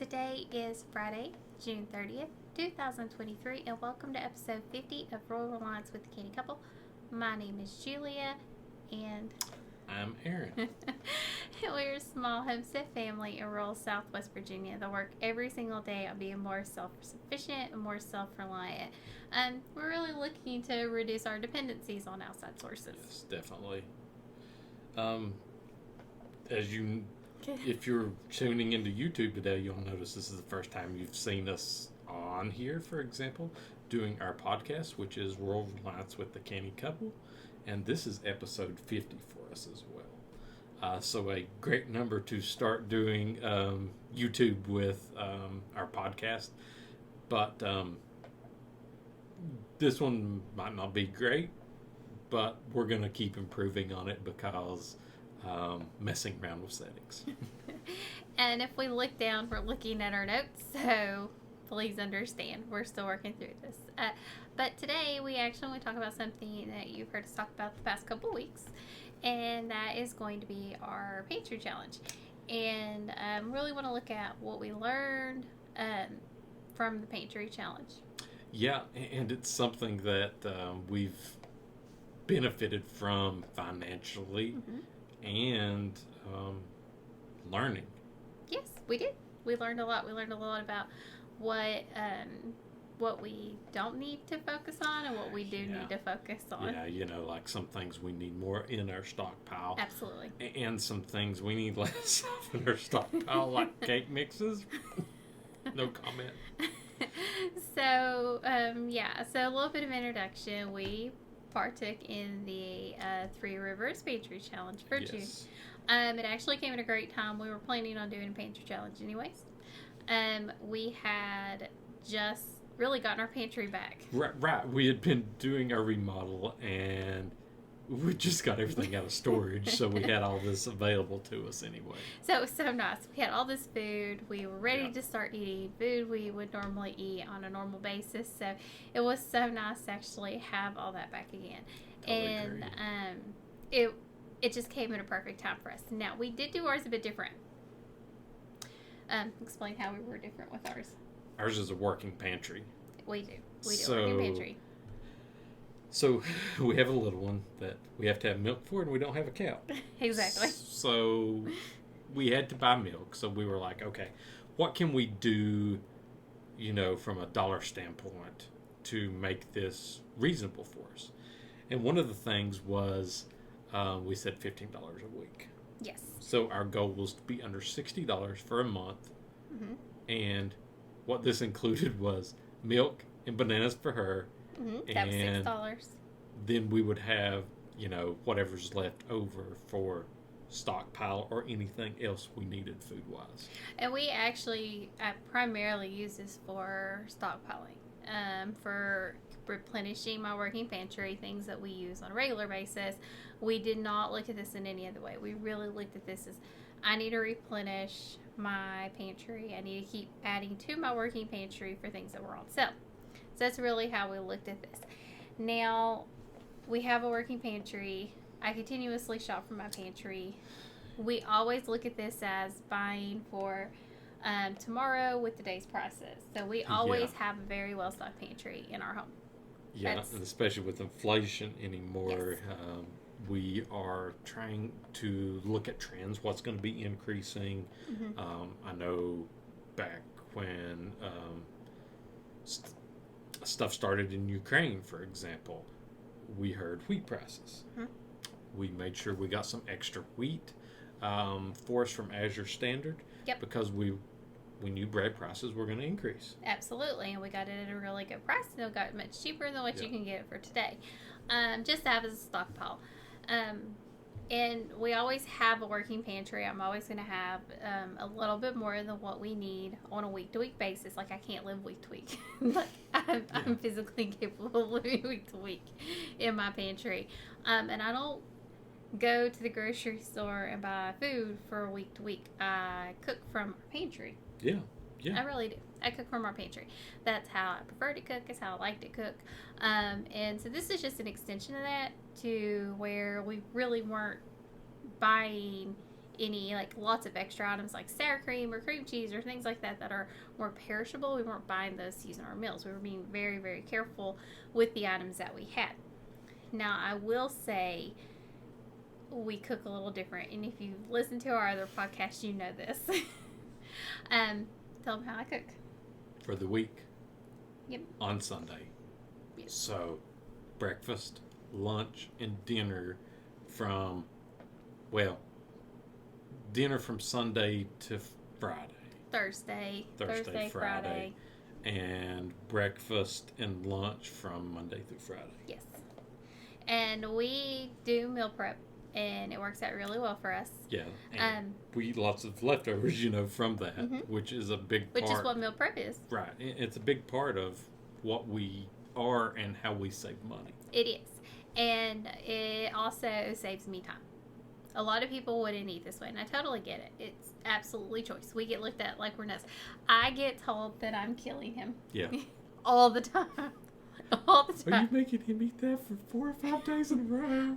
Today is Friday, June 30th, 2023, and welcome to episode 50 of Reliance with the Canny Couple. My name is Julia, and I'm Aaron. We're a small homestead family in rural Southwest Virginia that work every single day on being more self-sufficient and more self-reliant. We're really looking to reduce our dependencies on outside sources. Yes, definitely. If you're tuning into YouTube today, you'll notice this is the first time you've seen us on here, for example, doing our podcast, which is Reliance with the Canny Couple, and this is episode 50 for us as well. So a great number to start doing YouTube with our podcast, but this one might not be great, but we're going to keep improving on it because messing around with settings. And if we look down, we're looking at our notes, so please understand we're still working through this. But today we actually want to talk about something that you've heard us talk about the past couple weeks, and that is going to be our Pantry challenge. And really want to look at what we learned from the Pantry challenge. Yeah, and it's something that we've benefited from financially. Mm-hmm. And learning. Yes, we did. We learned a lot. We learned a lot about what we don't need to focus on and what we do need to focus on. Yeah, like some things we need more in our stockpile. Absolutely. And some things we need less of in our stockpile, like cake mixes. No comment. So a little bit of introduction. We partook in the Three Rivers Pantry Challenge for June. It actually came at a great time. We were planning on doing a Pantry Challenge anyways. We had just really gotten our pantry back. Right. We had been doing our remodel and we just got everything out of storage, so we had all this available to us anyway. So it was so nice. We had all this food. We were ready to start eating food we would normally eat on a normal basis. So it was so nice to actually have all that back again. Totally and agree. It just came at a perfect time for us. Now, we did do ours a bit different. Explain how we were different with ours. Ours is a working pantry. We do a working pantry. So we have a little one that we have to have milk for, and we don't have a cow. Exactly. So we had to buy milk. So we were like, okay, what can we do, from a dollar standpoint to make this reasonable for us? And one of the things was we said $15 a week. Yes. So our goal was to be under $60 for a month. Mm-hmm. And what this included was milk and bananas for her. Mm-hmm. That was $6. Then we would have, whatever's left over for stockpile or anything else we needed food-wise. And we actually primarily use this for stockpiling, for replenishing my working pantry, things that we use on a regular basis. We did not look at this in any other way. We really looked at this as, I need to replenish my pantry. I need to keep adding to my working pantry for things that were on sale. So that's really how we looked at this. Now, we have a working pantry. I continuously shop from my pantry. We always look at this as buying for tomorrow with today's prices. So we always have a very well-stocked pantry in our home. Yeah, and especially with inflation anymore, Yes. We are trying to look at trends, what's going to be increasing. Mm-hmm. I know back when stuff started in Ukraine, for example, we heard wheat prices. Mm-hmm. We made sure we got some extra wheat for us from Azure Standard. Yep. Because we knew bread prices were going to increase. Absolutely, and we got it at a really good price. And it got much cheaper than what you can get it for today. Just to have as a stockpile. And we always have a working pantry. I'm always going to have a little bit more than what we need on a week-to-week basis. Like, I can't live week-to-week. Like, I'm physically capable of living week-to-week in my pantry. And I don't go to the grocery store and buy food for week-to-week. I cook from our pantry. Yeah. I really do. I cook from our pantry. That's how I prefer to cook. It's how I like to cook. And so this is just an extension of that, to where we really weren't buying any like lots of extra items like sour cream or cream cheese or things like that that are more perishable. We weren't buying those to use in our meals. We were being very, very careful with the items that we had. Now, I will say we cook a little different, and if you listen to our other podcasts, you know this. Tell them how I cook. For the week? Yep. On Sunday. Yep. So, breakfast, lunch, and dinner from, dinner from Sunday to Friday. Thursday, Friday. And breakfast and lunch from Monday through Friday. Yes. And we do meal prep, and it works out really well for us. Yeah. And we eat lots of leftovers, from that, which is a big part. Which is what meal prep is. Right. It's a big part of what we are and how we save money. It is. And it also saves me time. A lot of people wouldn't eat this way, and I totally get it. It's absolutely choice. We get looked at like we're nuts. I get told that I'm killing him. Yeah. All the time. All the time. Are you making him eat that for 4 or 5 days in a row?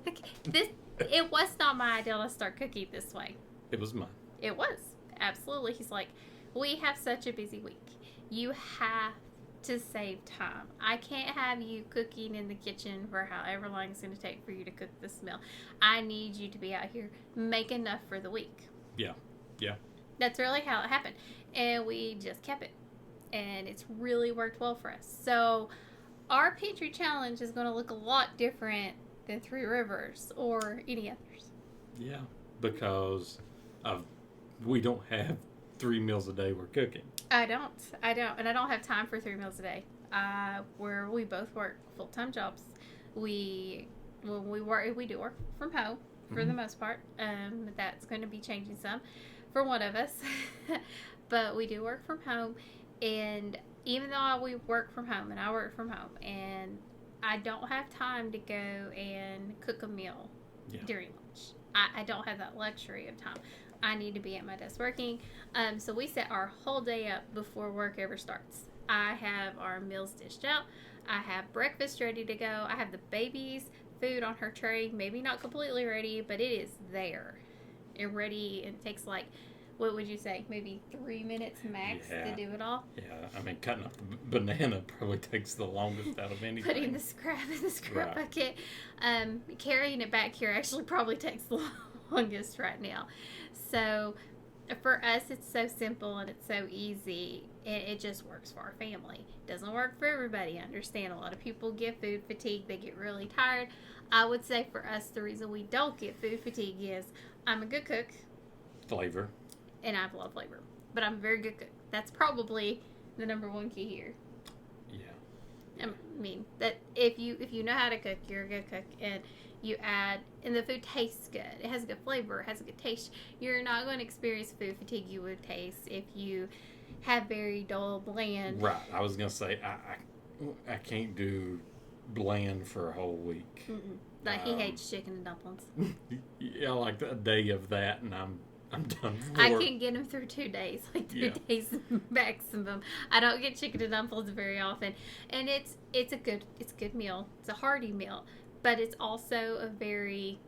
It was not my idea to start cooking this way. It was mine. It was. Absolutely. He's like, we have such a busy week. You have to save time. I can't have you cooking in the kitchen for however long it's going to take for you to cook this meal. I need you to be out here, make enough for the week. Yeah. That's really how it happened. And we just kept it. And it's really worked well for us. So our pantry challenge is going to look a lot different than Three Rivers or any others. Yeah, because we don't have 3 meals a day we're cooking. I don't. And I don't have time for 3 meals a day. We both work full-time jobs. We do work from home for the most part. That's going to be changing some for one of us. But we do work from home. And even though we work from home and I work from home, and I don't have time to go and cook a meal during lunch. I don't have that luxury of time. I need to be at my desk working. So we set our whole day up before work ever starts. I have our meals dished out. I have breakfast ready to go. I have the baby's food on her tray. Maybe not completely ready, but it is there and ready. It takes like, what would you say, maybe 3 minutes max to do it all? Yeah, I mean, cutting up the banana probably takes the longest out of anything. Putting the scrap in the scrap bucket. Carrying it back here actually probably takes the longest right now. So for us, it's so simple and it's so easy. It just works for our family. It doesn't work for everybody. I understand a lot of people get food fatigue. They get really tired. I would say for us, the reason we don't get food fatigue is I'm a good cook. Flavor. And I have a lot of flavor. But I'm a very good cook. That's probably the number one key here. Yeah. I mean, that if you know how to cook, you're a good cook. And you add, and the food tastes good. It has a good flavor. It has a good taste. You're not going to experience food fatigue you would taste if you have very dull, bland. Right. I was going to say, I can't do bland for a whole week. Mm-mm. Like he hates chicken and dumplings. Yeah, like a day of that, and I'm done for. I can get him through 2 days, like 2 days maximum. I don't get chicken and dumplings very often, and it's a good meal. It's a hearty meal, but it's also a very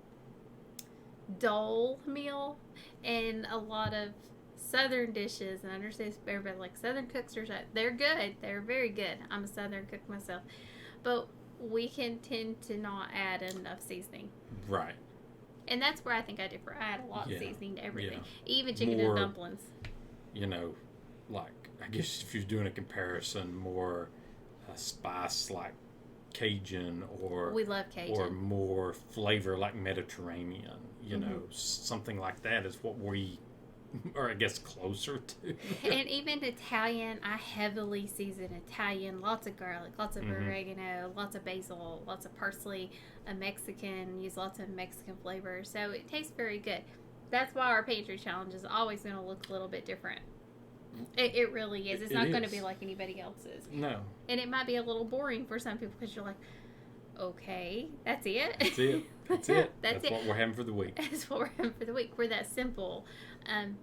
dull meal. And a lot of Southern dishes, and I understand everybody like Southern cooks they're good. They're very good. I'm a Southern cook myself, but we can tend to not add enough seasoning. Right. And that's where I think I differ. I add a lot of seasoning to everything. Yeah. Even chicken and dumplings. Like, I guess if you're doing a comparison, more spice like Cajun or... We love Cajun. Or more flavor like Mediterranean. Something like that is what we... Or I guess closer to. And even Italian, I heavily season Italian. Lots of garlic, lots of oregano, lots of basil, lots of parsley. A Mexican, use lots of Mexican flavors. So it tastes very good. That's why our pantry challenge is always going to look a little bit different. It really is. It's not going to be like anybody else's. No. And it might be a little boring for some people because you're like, okay, that's it? That's it. That's it. That's what we're having for the week. That's what we're having for the week. We're that simple.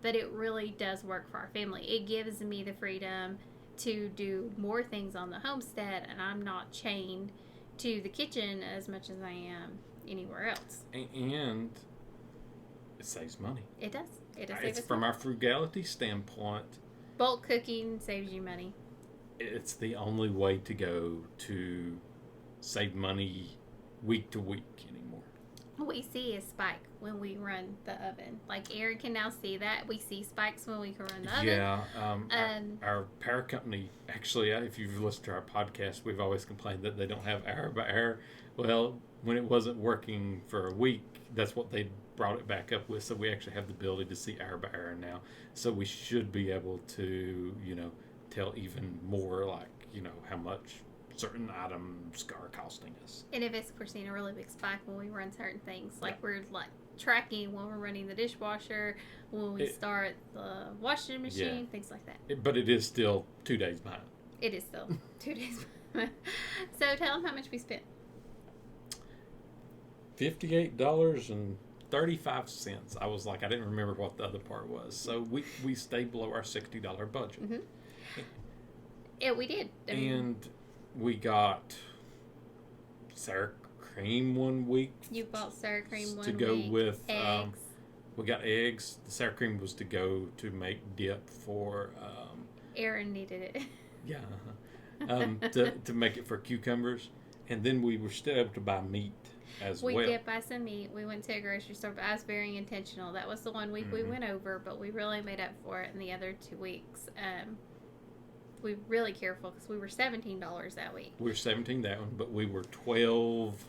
But it really does work for our family. It gives me the freedom to do more things on the homestead, and I'm not chained to the kitchen as much as I am anywhere else. And it saves money. It does. It does save It's us from money. our frugality standpoint. Bulk cooking saves you money. It's the only way to go to save money week to week anymore. We see a spike when we run the oven. Like Aaron can now see that. We see spikes when we can run the oven. Yeah, our power company, actually, if you've listened to our podcast, we've always complained that they don't have hour by hour. Well, when it wasn't working for a week, that's what they brought it back up with. So we actually have the ability to see hour by hour now. So we should be able to, tell even more, like, how much certain items are costing us. And if it's, we're seeing a really big spike when we run certain things, like we're like tracking when we're running the dishwasher, when we start the washing machine, things like that. But it is still 2 days behind. It is still 2 days behind. So tell them how much we spent. $58.35. I was like, I didn't remember what the other part was. So we stayed below our $60 budget. Mm-hmm. Yeah, we did. And we got sour cream one week. You bought sour cream one to week. go with eggs. We got eggs. The sour cream was to go to make dip for. Aaron needed it. Yeah, to make it for cucumbers, and then we were still able to buy meat as well. We did buy some meat. We went to a grocery store, but I was very intentional. That was the one week we went over, but we really made up for it in the other 2 weeks. We were really careful because we were $17 that week. We were 17 that one, but we were 12.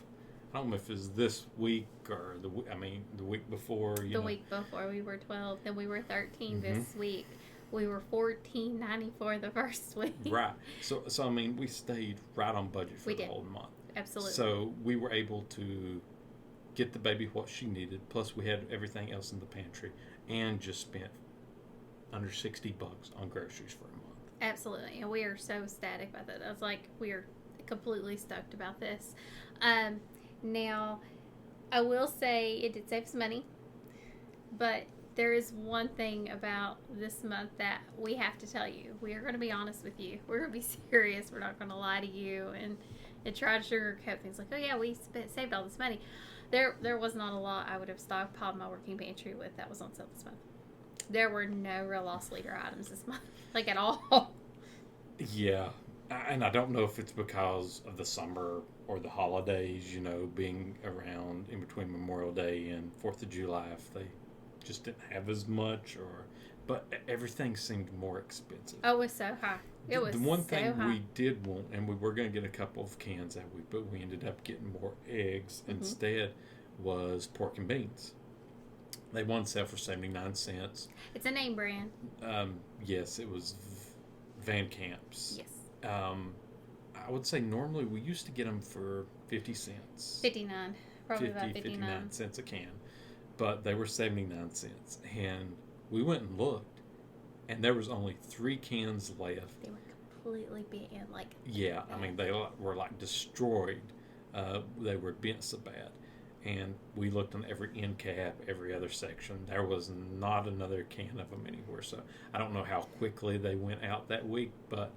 I don't know if it was this week or the week before. The week before we were 12, then we were 13 this week. We were $14.94 the first week. Right. So we stayed right on budget for the whole month. Absolutely. So we were able to get the baby what she needed. Plus we had everything else in the pantry, and just spent under $60 on groceries for a month. Absolutely, and we are so ecstatic about that. I was like, we are completely stoked about this. Now, I will say it did save us money, but there is one thing about this month that we have to tell you. We are going to be honest with you. We're going to be serious. We're not going to lie to you and try to sugarcoat things like, oh yeah, we saved all this money. There was not a lot I would have stockpiled my working pantry with that was on sale this month. There were no real loss leader items this month, like at all. Yeah, and I don't know if it's because of the summer or the holidays, being around in between Memorial Day and 4th of July, if they just didn't have as much, but everything seemed more expensive. Oh, it was so high. It was the one so thing high. we did want, and we were going to get a couple of cans that week, but we ended up getting more eggs instead, was pork and beans. They one sell for 79 cents. It's a name brand. Yes, it was Van Camp's. Yes. I would say normally we used to get them for 50 cents. 59. Probably about 59 cents a can. But they were 79 cents. And we went and looked, and there was only 3 cans left. They were completely bent, like... Yeah, they were like destroyed. They were bent so bad. And we looked on every end cap, every other section. There was not another can of them anywhere. So I don't know how quickly they went out that week, but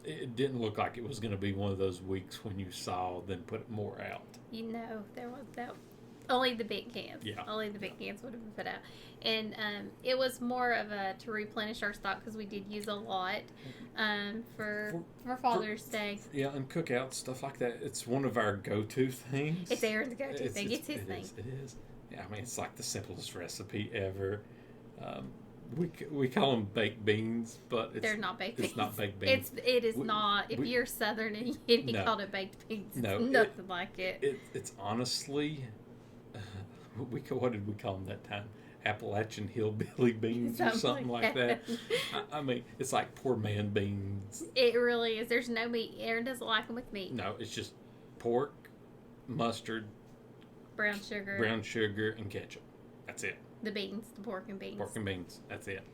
it didn't look like it was going to be one of those weeks when you saw them put more out. There was that. Only the big cans. Yeah. Only the big cans would have been put out. And it was more of to replenish our stock because we did use a lot for Father's Day. Yeah, and cookouts, stuff like that. It's one of our go-to things. It's Aaron's go-to thing. It's his thing. It is. Yeah, it's like the simplest recipe ever. We call them baked beans, but they're not baked beans. It's not baked beans. It is not. If you're Southern and you called it baked beans, it's nothing like it. It's honestly... what did we call them that time? Appalachian hillbilly beans or something like that. It's like poor man beans. It really is. There's no meat. Aaron doesn't like them with meat. No, it's just pork, mustard, brown sugar, and ketchup. That's it. The beans, the pork and beans. Pork and beans. That's it.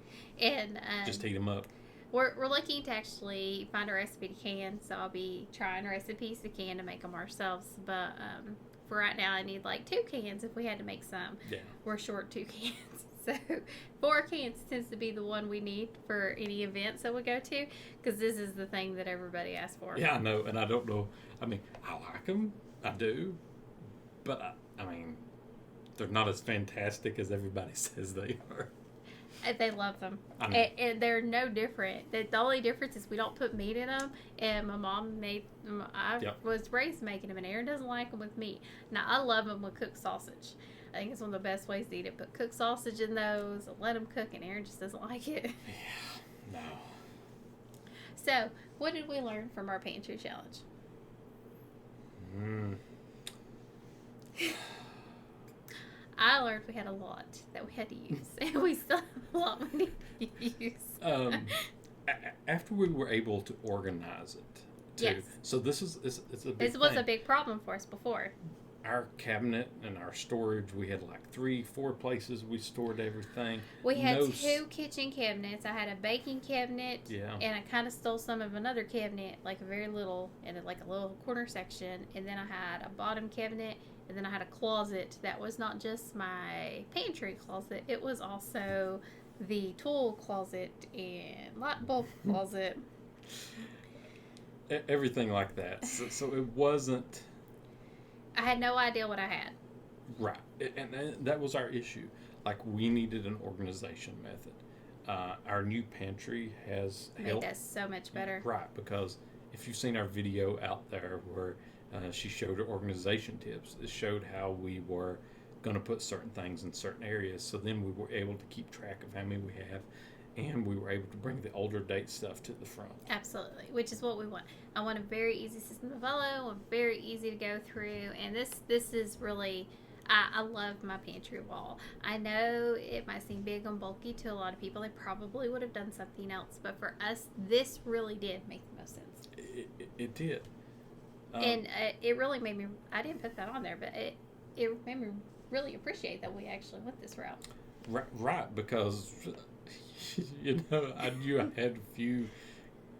And just heat them up. We're looking to actually find a recipe to can, so I'll be trying recipes to can to make them ourselves. But for right now, I need like 2 cans if we had to make some. Yeah. We're short 2 cans. So 4 cans tends to be the one we need for any events that we go to, because this is the thing that everybody asks for. Yeah, I know, and I don't know. I like them. I do. But, they're not as fantastic as everybody says they are. They love them, and they're no different. The only difference is we don't put meat in them. And my mom was raised making them, and Aaron doesn't like them with meat. Now I love them with cooked sausage. I think it's one of the best ways to eat it. Put cooked sausage in those, let them cook, and Aaron just doesn't like it. Yeah, no. So, what did we learn from our pantry challenge? I learned we had a lot that we had to use, and we still have a lot we need to use. After we were able to organize it, too. Yes. So this was a big problem for us before. Our cabinet and our storage, we had like 3-4 places we stored everything. We had 2 kitchen cabinets. I had a baking cabinet, and I kind of stole some of another cabinet, like a very little, and like a little corner section. And then I had a bottom cabinet, and then I had a closet that was not just my pantry closet. It was also the tool closet and light bulb closet. Everything like that. So it wasn't... I had no idea what I had. Right. And that was our issue. Like, we needed an organization method. Our new pantry has helped. Made us so much better. Right, because if you've seen our video out there where she showed her organization tips, it showed how we were going to put certain things in certain areas. So then we were able to keep track of how many we have, and we were able to bring the older date stuff to the front. Absolutely, which is what we want. I want a very easy system to follow, very easy to go through, and this is really, I love my pantry wall. I know it might seem big and bulky to a lot of people. They probably would have done something else, but for us, this really did make the most sense. It did. And it really made me, I didn't put that on there, but it made me really appreciate that we actually went this route. Right, because... I knew I had a few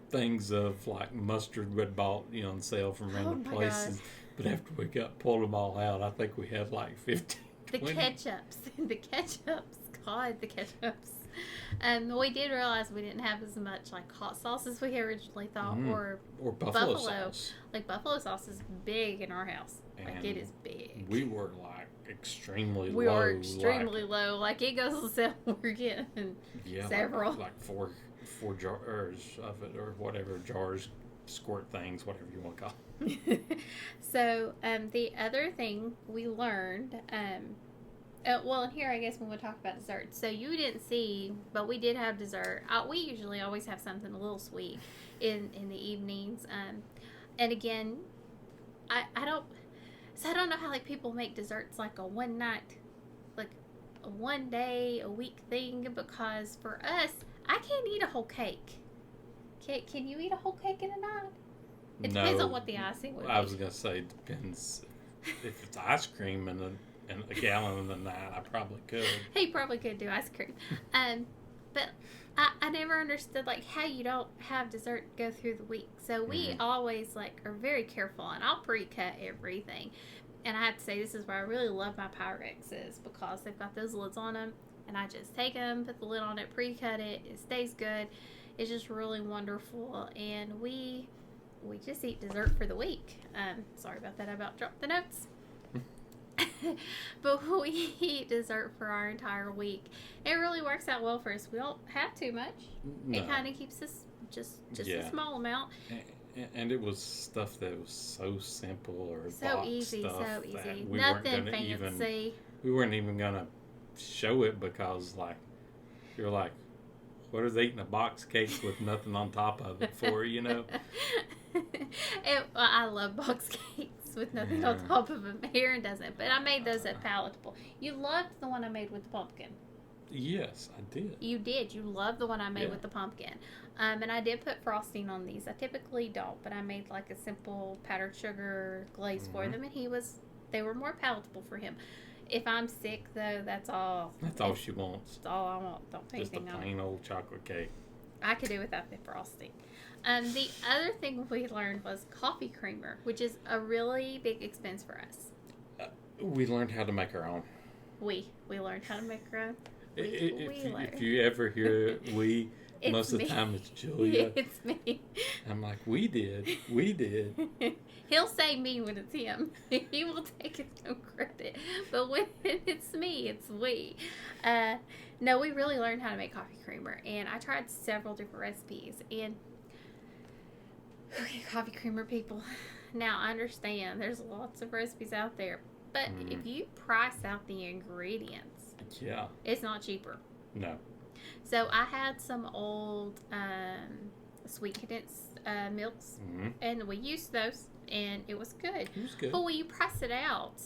things of like mustard we'd bought, on sale from random places. God. But after we pulled them all out, I think we had like 15, 20. The ketchups. God, the ketchups. We did realize we didn't have as much like hot sauce as we originally thought, or buffalo sauce. Like buffalo sauce is big in our house. And like it is big. We were like extremely low. We were extremely low. Like it goes on sale, we're getting several. Like four jars of it, or whatever, jars, squirt things, whatever you want to call it. So the other thing we learned, and here I guess when we talk about dessert. So you didn't see, but we did have dessert. We usually always have something a little sweet in the evenings. And again, I don't know how like people make desserts like a one night, like a 1 day a week thing, because for us, I can't eat a whole cake. Can you eat a whole cake in a night? It depends on what the icing would be. I was gonna say it depends. If it's ice cream and a gallon in the night, I probably could. He probably could do ice cream, but I never understood like how you don't have dessert go through the week. So we always like are very careful, and I'll pre-cut everything. And I have to say, this is where I really love my Pyrexes, because they've got those lids on them, and I just take them, put the lid on it, pre-cut it. It stays good. It's just really wonderful, and we just eat dessert for the week. Sorry about that. I about dropped the notes. But we eat dessert for our entire week. It really works out well for us. We don't have too much. No. It kind of keeps us just a small amount. And it was stuff that was so simple, or so easy. We Nothing fancy. We weren't even gonna show it, because like you're like, what are they eating a box cake with nothing on top of it for? I love box cakes with nothing on top of them. Aaron doesn't, but I made those at palatable. You loved the one I made with the pumpkin. Yes, I did. You did. You loved the one I made with the pumpkin. And I did put frosting on these. I typically don't, but I made like a simple powdered sugar glaze for them, and they were more palatable for him. If I'm sick, though, that's all. That's all she wants. That's all I want. Don't put anything on it. Just a plain old chocolate cake. I could do without the frosting. The other thing we learned was coffee creamer, which is a really big expense for us. We learned how to make our own. We learned how to make our own. If you ever hear Most of the time it's Julia. It's me. I'm like, we did. He'll say me when it's him. He will take his own credit. But when it's me, it's we. No, we really learned how to make coffee creamer. And I tried several different recipes. And, okay, coffee creamer people. Now, I understand there's lots of recipes out there. But if you price out the ingredients, it's not cheaper. No. So I had some old sweet condensed milks, and we used those, and it was good. It was good. But when you price it out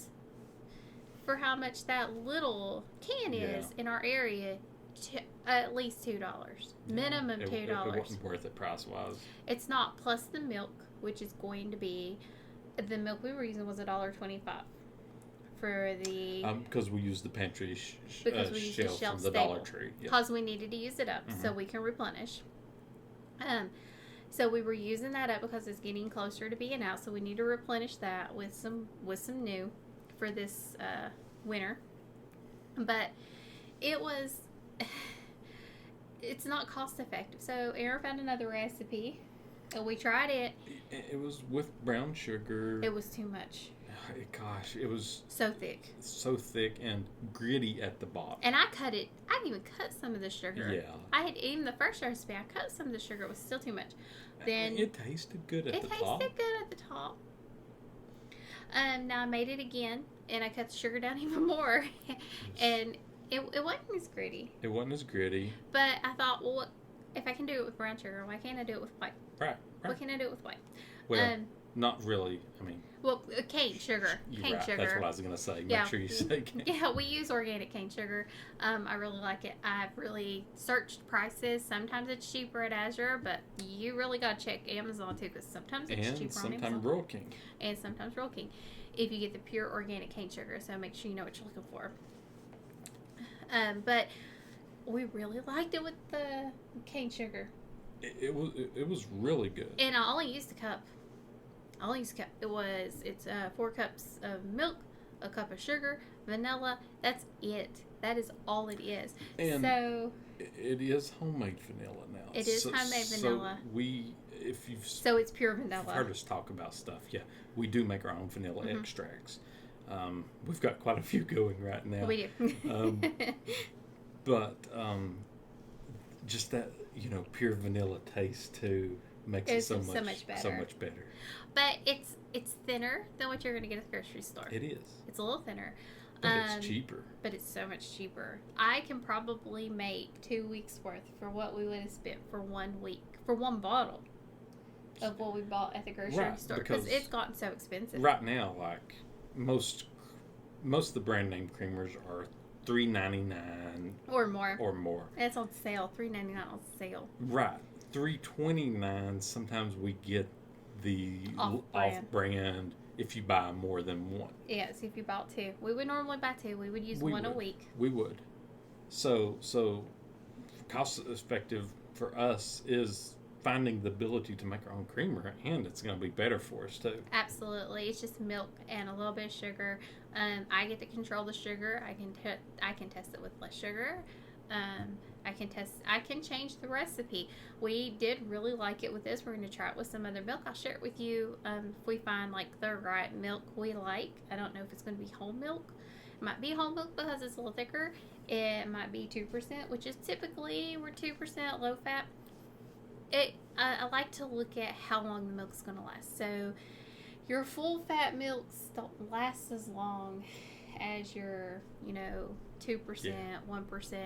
for how much that little can is in our area, at least $2. Minimum $2. It wasn't worth it price-wise. It's not, plus the milk, which is going to be, the milk we were using was $1.25. For the because we used the pantry shelf from the Dollar Tree, because we needed to use it up so we can replenish. So we were using that up because it's getting closer to being out, so we need to replenish that with some new for this winter. But it's not cost effective. So Aaron found another recipe, and we tried it. It was with brown sugar. It was too much. Gosh, it was so thick and gritty at the bottom. And I didn't even cut some of the sugar. Yeah. I had, even the first recipe, I cut some of the sugar. It was still too much. Then it tasted good at the top. It tasted good at the top. Now I made it again, and I cut the sugar down even more. And it wasn't as gritty. It wasn't as gritty. But I thought, well, if I can do it with brown sugar, why can't I do it with white? Right. What can I do it with white? Well, not really. I mean... Well, cane sugar. Cane sugar. That's what I was going to say. Make sure you say cane. Yeah, we use organic cane sugar. I really like it. I've really searched prices. Sometimes it's cheaper at Azure, but you really got to check Amazon too, because sometimes it's cheaper on Amazon. And sometimes Royal King. And sometimes Royal King. If you get the pure organic cane sugar, so make sure you know what you're looking for. But we really liked it with the cane sugar. It was really good. And I only used a cup. It's 4 cups of milk, a cup of sugar, vanilla. That's it. That is all it is. And so it is homemade vanilla now. It is homemade vanilla. So it's pure vanilla. You've heard us talk about stuff. Yeah, we do make our own vanilla extracts. We've got quite a few going right now. We do. But just that, pure vanilla taste too makes it so much better. But it's thinner than what you're going to get at the grocery store. It is. It's a little thinner. But it's cheaper. But it's so much cheaper. I can probably make 2 weeks worth for what we would have spent for 1 week, for one bottle of what we bought at the grocery store. Because it's gotten so expensive. Right now, like most of the brand name creamers are $3.99 or more. It's on sale. $3.99 on sale. Right. $3.29. Sometimes we get the off-brand if you buy more than one. Yes, if you bought 2. We would normally buy 2. We would use one a week. We would. So cost effective for us is finding the ability to make our own creamer, and it's going to be better for us too. Absolutely. It's just milk and a little bit of sugar. I get to control the sugar. I can test it with less sugar. I can change the recipe. We did really like it with this. We're going to try it with some other milk. I'll share it with you if we find like the right milk we like. I don't know if it's going to be whole milk. It might be whole milk because it's a little thicker. It might be 2%, which is typically we're 2% low fat. I like to look at how long the milk's going to last. So your full fat milks don't last as long as your 2%, 1%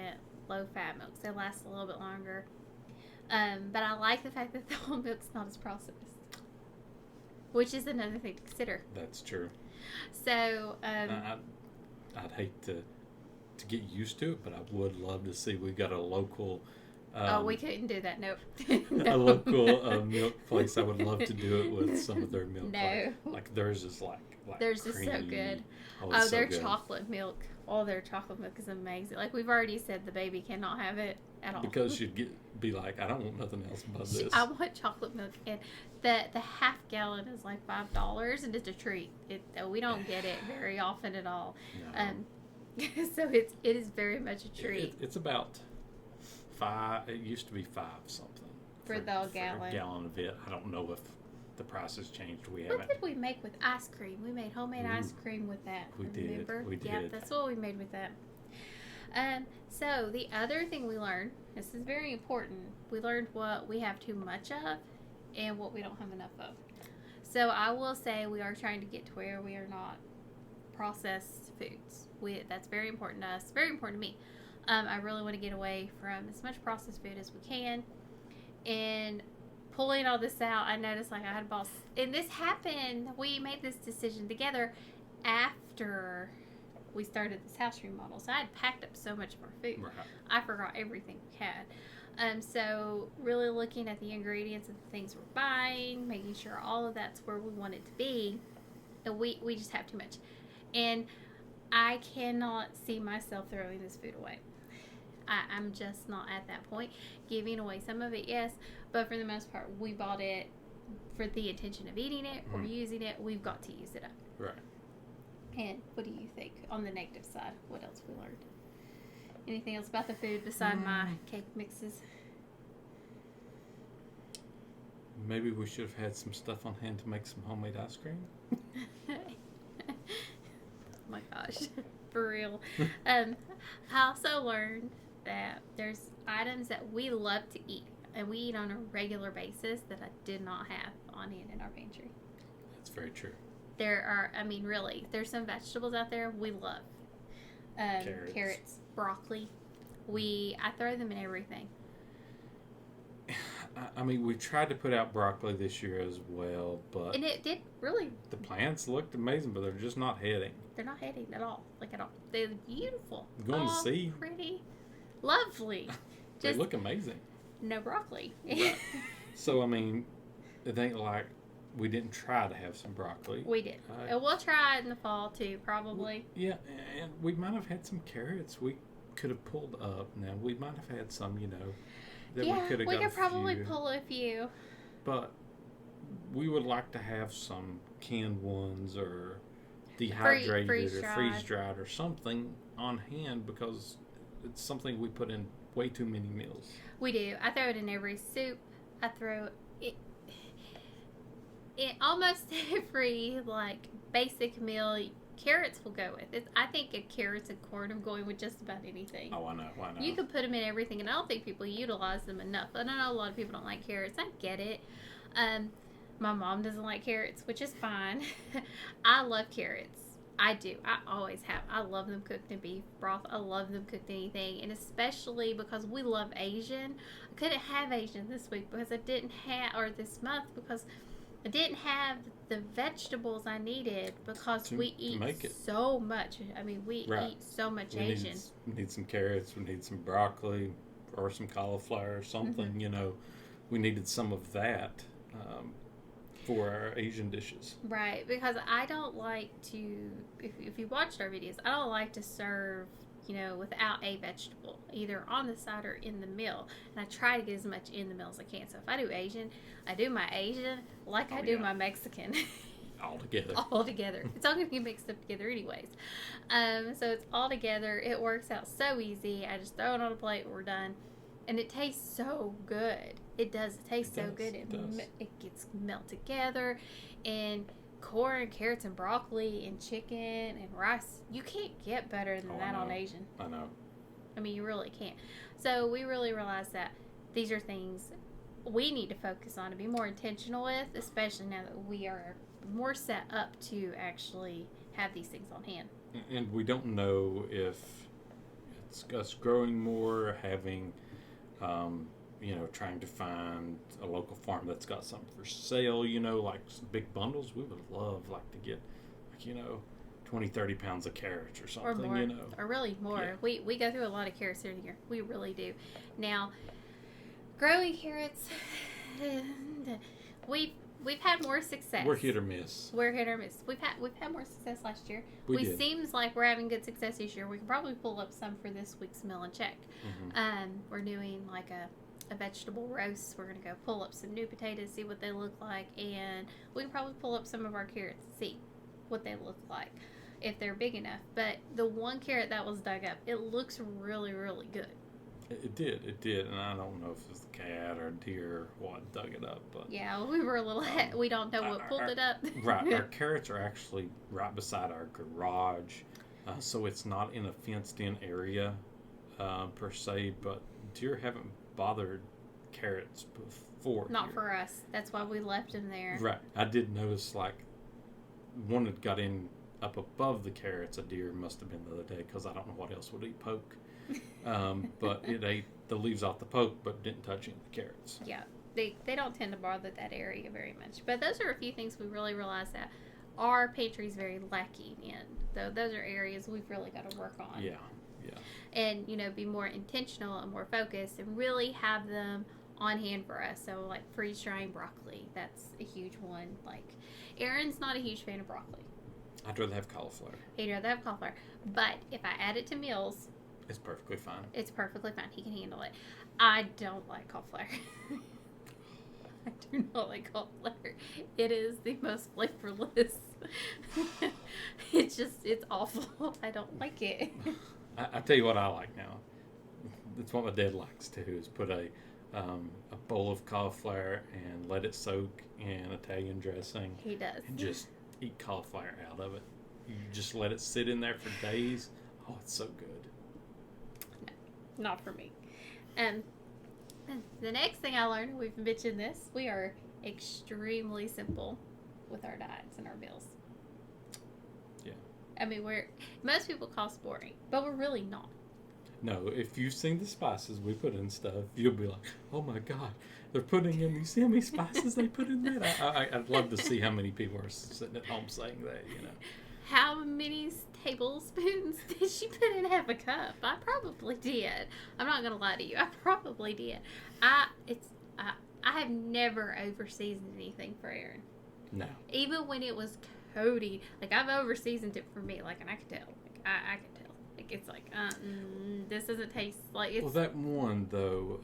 low fat milks. They last a little bit longer. But I like the fact that the whole milk's not as processed, which is another thing to consider. That's true. So I'd hate to get used to it, but I would love to see. We've got a local. We couldn't do that. Nope. A local milk place. I would love to do it with some of their milk. No. Like theirs is like theirs creamy. is so good. Oh, their chocolate milk. Oh, their chocolate milk is amazing. Like we've already said, the baby cannot have it at all. Because she'd be like, I don't want nothing else but this. I want chocolate milk, and the half gallon is like $5, and it's a treat. We don't get it very often at all. No. So it is very much a treat. It's about 5. It used to be 5 something for the gallon. For a gallon of it. I don't know if the price has changed. We What haven't. did we make with ice cream? We made homemade ice cream with that. We Remember? did. We did. Yeah, that's what we made with that. So the other thing we learned, this is very important, we learned what we have too much of and what we don't have enough of. So I will say we are trying to get to where we are not processed foods. That's very important to us, very important to me. I really want to get away from as much processed food as we can. And pulling all this out, I noticed like I had balls. And this happened, we made this decision together after we started this house remodel. So I had packed up so much of our food. Right. I forgot everything we had. So really looking at the ingredients of the things we're buying, making sure all of that's where we want it to be. And we just have too much. And I cannot see myself throwing this food away. I'm just not at that point. Giving away some of it, yes, but for the most part, we bought it for the intention of eating it or using it. We've got to use it up. Right. And what do you think on the negative side? What else we learned? Anything else about the food beside my cake mixes? Maybe we should have had some stuff on hand to make some homemade ice cream. Oh my gosh, for real. I also learned that there's items that we love to eat and we eat on a regular basis that I did not have on hand in our pantry. That's very true. There are, really, there's some vegetables out there we love. Carrots, broccoli. I throw them in everything. We tried to put out broccoli this year as well, but... And it did really... The plants looked amazing, but they're just not heading. They're not heading at all. Like, at all. They're beautiful. Going to see. Pretty. Lovely. They look amazing. No broccoli. Right. So, it ain't like we didn't try to have some broccoli. We did. And we'll try it in the fall, too, probably. Yeah, and we might have had some carrots we could have pulled up. Now, we might have had some, that we could probably pull a few. But we would like to have some canned ones or dehydrated or freeze-dried or something on hand because it's something we put in way too many meals. We do. I throw it in every soup. I throw it in almost every, basic meal. Carrots will go with it. I think carrots and corn are going with just about anything. Oh, I know. You can put them in everything, and I don't think people utilize them enough. I know a lot of people don't like carrots. I get it. My mom doesn't like carrots, which is fine. I love carrots. I do. I always have. I love them cooked in beef broth. I love them cooked in anything, and especially because we love Asian. I couldn't have Asian this week because I didn't have, or this month because I didn't have the vegetables I needed because we eat so much. We eat so much Asian. We need some carrots. We need some broccoli or some cauliflower or something. Mm-hmm. We needed some of that for our Asian dishes. Right, because I don't like to, if you watched our videos, I don't like to serve, without a vegetable, either on the side or in the meal. And I try to get as much in the meal as I can. So if I do Asian, I do my Asian like I do my Mexican. All together. All together. It's all going to be mixed up together anyways. So it's all together. It works out so easy. I just throw it on a plate. We're done. And it tastes so good. It does. It tastes so good. It gets melt together. And corn, carrots, and broccoli, and chicken, and rice. You can't get better than that on Asian. I know. You really can't. So we really realized that these are things we need to focus on and be more intentional with, especially now that we are more set up to actually have these things on hand. And we don't know if it's us growing more, having, trying to find a local farm that's got something for sale, like some big bundles. We would love to get, 20, 30 pounds of carrots or something, or more, or really more. Yeah. We go through a lot of carrots in here. We really do. Now, growing carrots, we've had more success. We're hit or miss. We've had more success last year. We seems like we're having good success this year. We can probably pull up some for this week's meal and check. Mm-hmm. We're doing a vegetable roast. We're gonna go pull up some new potatoes, see what they look like, and we can probably pull up some of our carrots, see what they look like if they're big enough. But the one carrot that was dug up, it looks really, really good. It did, and I don't know if it was the cat or deer or what dug it up, but Yeah, we were a little. We don't know what pulled it up. right, our carrots are actually right beside our garage, so it's not in a fenced-in area per se. But deer haven't bothered carrots before. Not here. for us. That's why we left them there. Right, I did notice like one that got in up above the carrots. A deer must have been the other day because I don't know what else would eat poke. But it ate the leaves off the poke, but didn't touch any of the carrots. Yeah, they don't tend to bother that area very much. But those are a few things we really realized that our pantry is very lacking in. So those are areas we've really got to work on. Yeah. And be more intentional and more focused, and really have them on hand for us. So like freeze drying broccoli, that's a huge one. Like Aaron's not a huge fan of broccoli. I'd rather have cauliflower. He'd rather have cauliflower. But if I add it to meals, It's perfectly fine. it's perfectly fine. He can handle it. I don't like cauliflower. I do not like cauliflower. It is the most flavorless. It's awful. I don't like it. I tell you what I like now. It's what my dad likes too, is put a bowl of cauliflower and let it soak in Italian dressing. He does. And just eat cauliflower out of it. You just let it sit in there for days. Oh, it's so good. Not for me. The next thing I learned, we've mentioned this, we are extremely simple with our diets and our meals. Yeah. I mean, most people call us boring, but we're really not. No, if you've seen the spices we put in stuff, you'll be like, oh my God, they're putting in, you see how many spices they put in that? I'd love to see how many people are sitting at home saying that, How many tablespoons did she put in half a cup? I probably did. I'm not gonna lie to you. I probably did. I have never over seasoned anything for Aaron. No. Even when it was Cody, like I've over seasoned it for me, like, and I could tell. Like I could tell. Like it's like, this doesn't taste like it's. Well, that one though,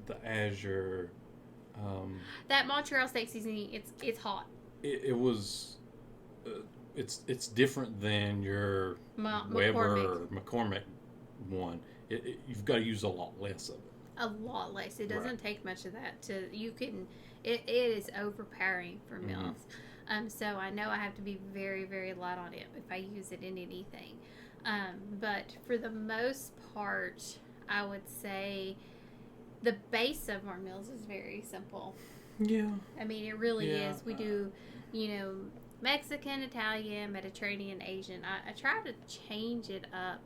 the Azure. That Montreal steak seasoning, it's hot. It was. It's different than your Weber or McCormick one. You've got to use a lot less of it. A lot less. It doesn't take much of that it is overpowering for meals. So I know I have to be very, very light on it if I use it in anything. But for the most part, I would say the base of our meals is very simple. Yeah. I mean, it really is. We do, Mexican, Italian, Mediterranean, Asian. I try to change it up,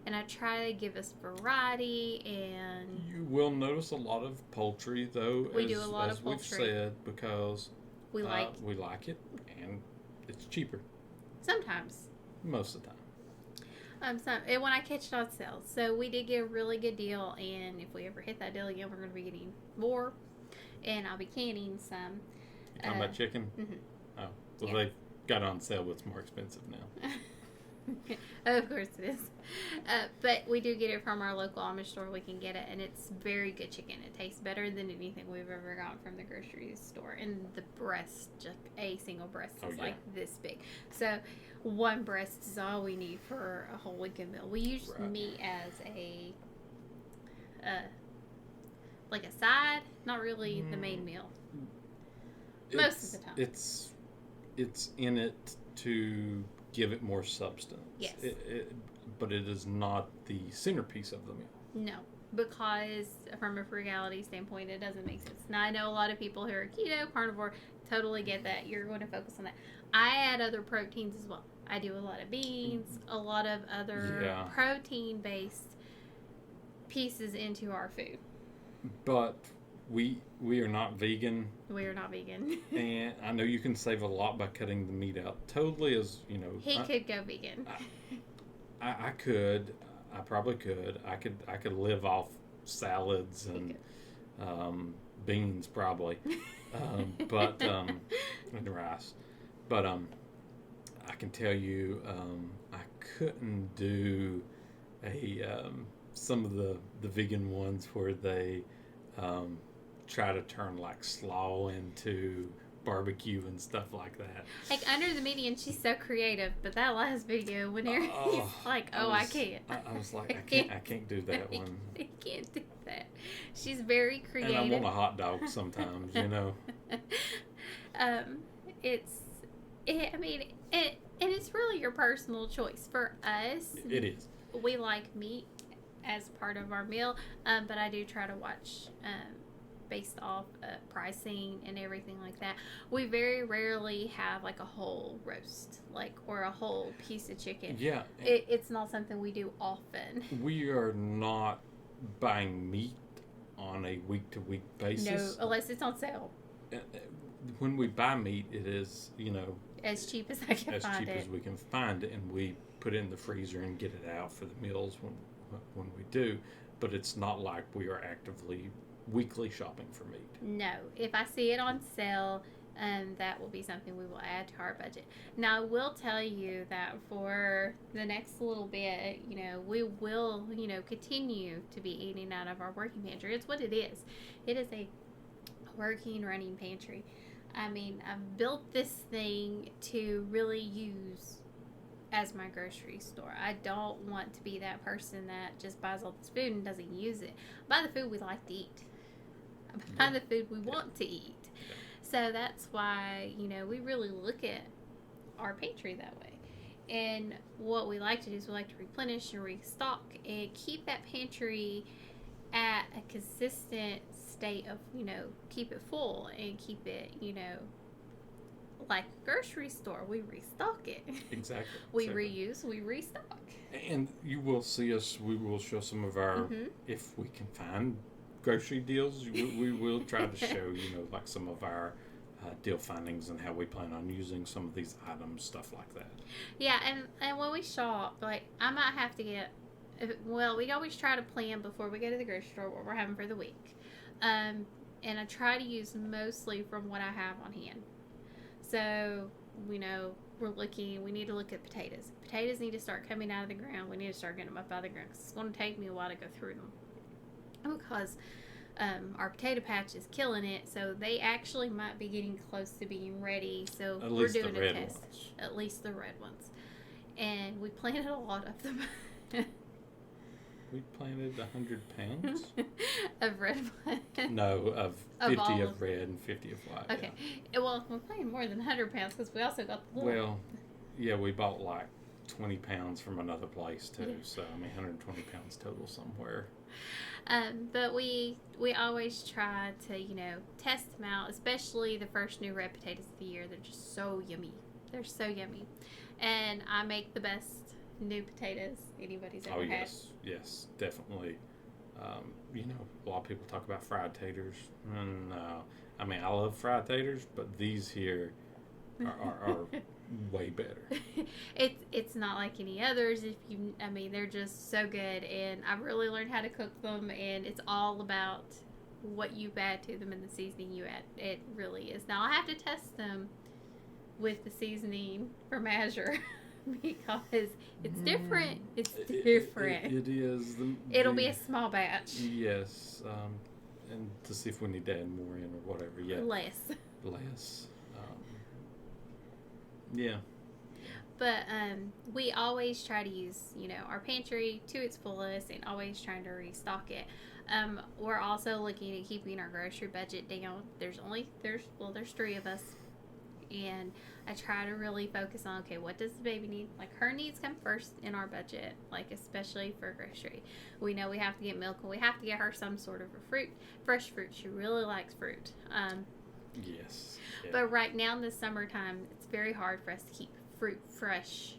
and I try to give us variety. And you will notice a lot of poultry, though. We do a lot of poultry. As we've said, because we like it, and it's cheaper. Sometimes. Most of the time. And when I catch it on sale, so we did get a really good deal. And if we ever hit that deal again, we're going to be getting more, and I'll be canning some. You talking about chicken? Mm-hmm. Oh. Well, they've got it on sale, but it's more expensive now. Of course it is. But we do get it from our local Amish store. We can get it, and it's very good chicken. It tastes better than anything we've ever gotten from the grocery store. And the breast, just a single breast, is like this big. So one breast is all we need for a whole weekend meal. We use meat as a like a side, not really the main meal. Most of the time. It's in it to give it more substance. Yes. But it is not the centerpiece of the meal. No, because from a frugality standpoint, it doesn't make sense. Now, I know a lot of people who are keto, carnivore, totally get that. You're going to focus on that. I add other proteins as well. I do a lot of beans, a lot of other protein-based pieces into our food. But we are not vegan. We are not vegan. And I know you can save a lot by cutting the meat out. Totally, as you know. He could go vegan. I could. I probably could. I could live off salads and beans probably, but and rice. But I can tell you, I couldn't do some of the vegan ones where they try to turn like slaw into barbecue and stuff like that. Like Under the Median, she's so creative, but that last video when he's like, I can't. I was like, I can't do that one. I can't do that. She's very creative. And I want a hot dog sometimes, you know. And it's really your personal choice. For us, it is. We like meat as part of our meal, but I do try to watch based off pricing and everything like that. We very rarely have like a whole roast, or a whole piece of chicken. Yeah. It's not something we do often. We are not buying meat on a week-to-week basis. No, unless it's on sale. When we buy meat, it is, as cheap as I can find it. As cheap as we can find it, and we put it in the freezer and get it out for the meals when we do. But it's not like we are actively weekly shopping for meat. No, if I see it on sale, that will be something we will add to our budget. Now, I will tell you that for the next little bit, we will, continue to be eating out of our working pantry. It's what it is. It is a working, running pantry. I mean, I've built this thing to really use as my grocery store. I don't want to be that person that just buys all this food and doesn't use it. I buy the food we like to eat. I buy the food we want to eat. So that's why, we really look at our pantry that way. And what we like to do is we like to replenish and restock and keep that pantry at a consistent state of, keep it full and keep it, like a grocery store. We restock it. Exactly. We reuse, we restock. And you will see us, we will show some of our, if we can find grocery deals, we will try to show, like some of our deal findings and how we plan on using some of these items, stuff like that. Yeah, and when we shop, I might have to get, we always try to plan before we go to the grocery store what we're having for the week. And I try to use mostly from what I have on hand. So, we need to look at potatoes. Potatoes need to start coming out of the ground. We need to start getting them up out of the ground because it's going to take me a while to go through them. Because our potato patch is killing it, so they actually might be getting close to being ready. So we're doing a test. At least the red ones. And we planted a lot of them. We planted 100 pounds of red ones. No, of 50 of red and 50 of white. Okay. Yeah. Well, we're planting more than 100 pounds because we also got the little. Well, yeah, we bought 20 pounds from another place too. Yeah. So 120 pounds total somewhere. But we always try to test them out, especially the first new red potatoes of the year. They're just so yummy. They're so yummy, and I make the best new potatoes anybody's ever had. Yes, definitely. A lot of people talk about fried taters. I love fried taters, but these here are way better. It's not like any others. They're just so good, and I've really learned how to cook them, and it's all about what you add to them and the seasoning you add. It really is. Now I have to test them with the seasoning from Azure. Because it's different. It's different. It is. It'll be a small batch. Yes. And to see if we need to add more in or whatever. Yeah. Less. Yeah. But we always try to use, our pantry to its fullest and always trying to restock it. We're also looking at keeping our grocery budget down. There's 3 of us. And I try to really focus on, what does the baby need? Her needs come first in our budget, especially for grocery. We know we have to get milk, and we have to get her some sort of a fresh fruit. She really likes fruit. Yes. Yeah. But right now in the summertime, it's very hard for us to keep fruit fresh.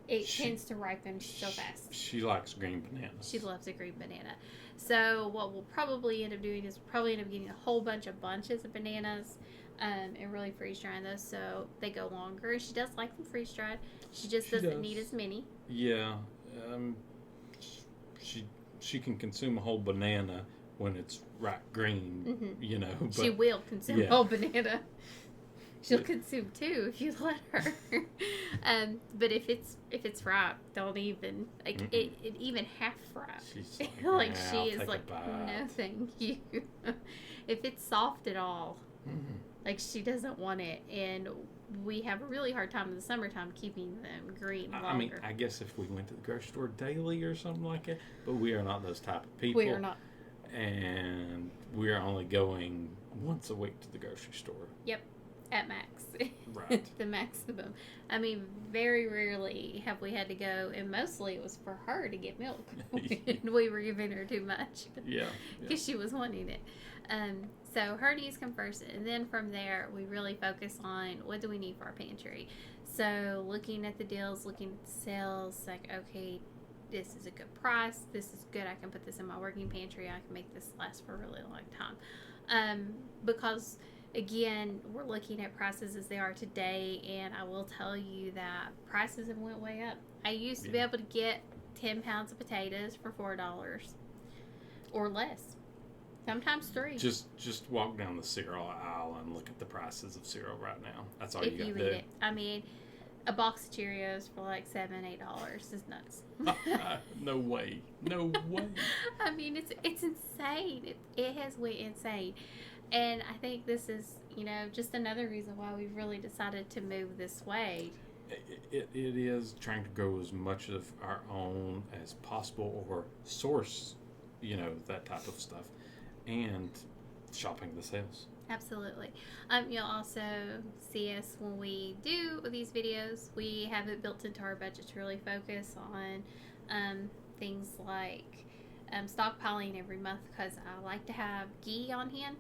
It tends to ripen so fast. She likes green bananas. She loves a green banana. So what we'll probably end up doing is getting a whole bunches of bananas. And really freeze drying those so they go longer. She does like them freeze dried. She doesn't need as many. Yeah. She can consume a whole banana when it's ripe green, But, she will consume a whole banana. She'll consume 2 if you let her. But if it's ripe, don't even it even half ripe. She's she is no thank you. If it's soft at all. Like, she doesn't want it, and we have a really hard time in the summertime keeping them green longer. I mean, I guess if we went to the grocery store daily or something like that, but we are not those type of people. We are not. And we are only going once a week to the grocery store. Yep, at max. Right. The maximum. I mean, very rarely have we had to go, and mostly it was for her to get milk. We were giving her too much. Yeah. Because she was wanting it. So her needs come first, and then from there we really focus on what do we need for our pantry. So looking at the deals, looking at the sales, like, okay, this is a good price, this is good, I can put this in my working pantry, I can make this last for a really long time. Because again, we're looking at prices as they are today, and I will tell you that prices have went way up. I used to be able to get 10 pounds of potatoes for $4 or less. Sometimes 3. Just walk down the cereal aisle and look at the prices of cereal right now. That's all if you got you to eat do. it. I mean, a box of Cheerios for like $7-8 is nuts. No way. No way. I mean, it's insane. It has went insane. And I think this is, just another reason why we've really decided to move this way. It is trying to grow as much of our own as possible, or source, that type of stuff, and shopping the sales. Absolutely. You'll also see us when we do these videos. We have it built into our budget to really focus on things like stockpiling every month, because I like to have ghee on hand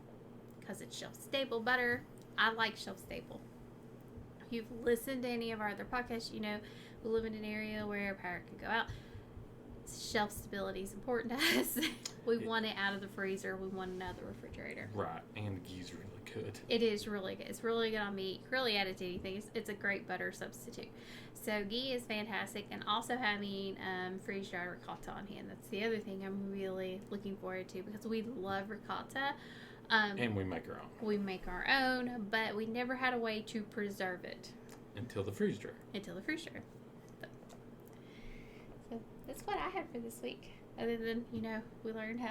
because it's shelf stable butter. I like shelf stable. If you've listened to any of our other podcasts, we live in an area where power can go out. Shelf stability is important to us. We want it out of the freezer. We want it out of the refrigerator. Right, and ghee's really good. It is really good. It's really good on meat. Really added to anything. It's a great butter substitute. So ghee is fantastic, and also having freeze dried ricotta on hand. That's the other thing I'm really looking forward to, because we love ricotta. And we make our own. We make our own, but we never had a way to preserve it until the freeze dryer. So that's what I have for this week. Other than, we learned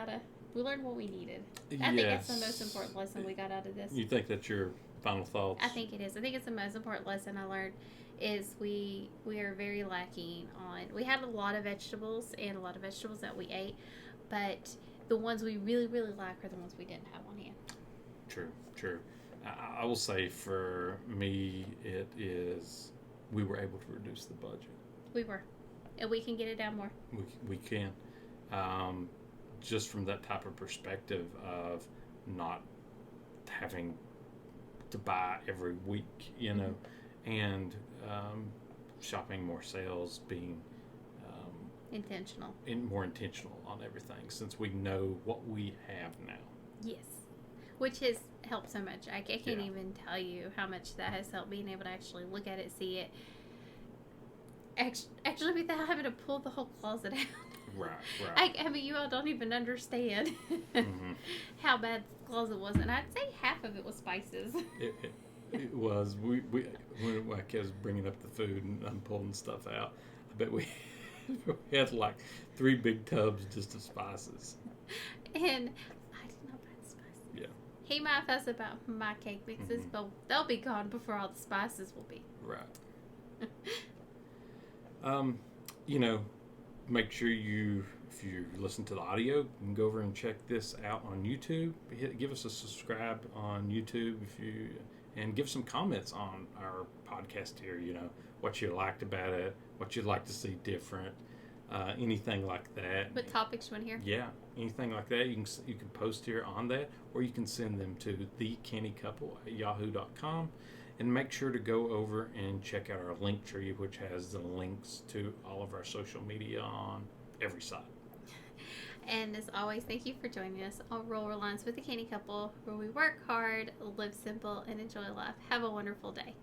what we needed. I think that's the most important lesson we got out of this. You think that's your final thoughts? I think it is. I think it's the most important lesson I learned is we are very lacking on, we had a lot of vegetables and a lot of vegetables that we ate, but the ones we really, really like are the ones we didn't have on hand. True. I will say for me, we were able to reduce the budget. We were. And we can get it down more. We can. Just from that type of perspective of not having to buy every week, and shopping more sales, being intentional. More intentional on everything, since we know what we have now. Yes. Which has helped so much. I can't even tell you how much that has helped, being able to actually look at it, see it. Actually, without having to pull the whole closet out. Right. I mean, you all don't even understand how bad the closet was. And I'd say half of it was spices. It was. We when my kids was bringing up the food and I'm pulling stuff out, I bet we had like 3 big tubs just of spices. And I did not buy the spices. Yeah. He might fuss about my cake mixes, but they'll be gone before all the spices will be. Right. Make sure if you listen to the audio, you can go over and check this out on YouTube. Give us a subscribe on YouTube and give some comments on our podcast here. What you liked about it, what you'd like to see different, anything like that. What topics you want to hear? Yeah, anything like that. You can post here on that, or you can send them to thecannycouple@yahoo.com. And make sure to go over and check out our link tree, which has the links to all of our social media on every site. And as always, thank you for joining us on Reliance with the Canny Couple, where we work hard, live simple, and enjoy life. Have a wonderful day.